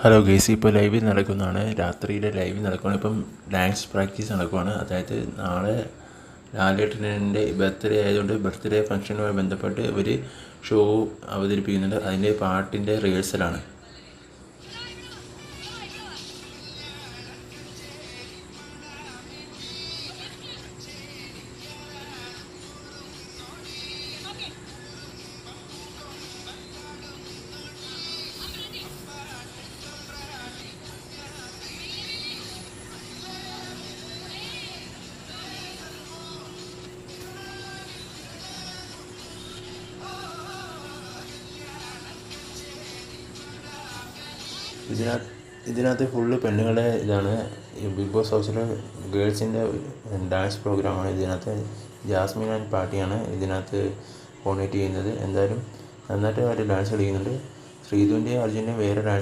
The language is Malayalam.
ഹലോ ഗേസി, ഇപ്പോൾ ലൈവ് നടക്കുന്നതാണ്. രാത്രിയിലെ ലൈവ് നടക്കുകയാണ്. ഇപ്പം ഡാൻസ് പ്രാക്ടീസ് നടക്കുകയാണ്. അതായത് നാളെ ലാലേട്ടൻ്റെ ബർത്ത്ഡേ ആയതുകൊണ്ട് ബർത്ത്ഡേ ഫംഗ്ഷനുമായി ബന്ധപ്പെട്ട് ഒരു ഷോ അവതരിപ്പിക്കുന്നുണ്ട്. അതിൻ്റെ പാട്ടിൻ്റെ റിഹേഴ്സലാണ്. ഇതിനകത്ത് ഫുള്ള് പെണ്ണുങ്ങളുടെ ഇതാണ്. ബിഗ് ബോസ് ഹൗസിലെ ഗേൾസിൻ്റെ ഡാൻസ് പ്രോഗ്രാമാണ്. ഇതിനകത്ത് ജാസ്മിൻ ആൻഡ് പാർട്ടിയാണ് ഇതിനകത്ത് കോർഡിനേറ്റ് ചെയ്യുന്നത്. എന്തായാലും നന്നായിട്ട് അവർ ഡാൻസ് കളിക്കുന്നുണ്ട്. ശ്രീധുവിൻ്റെയും അർജുൻ്റെയും വേറെ ഡാൻസ്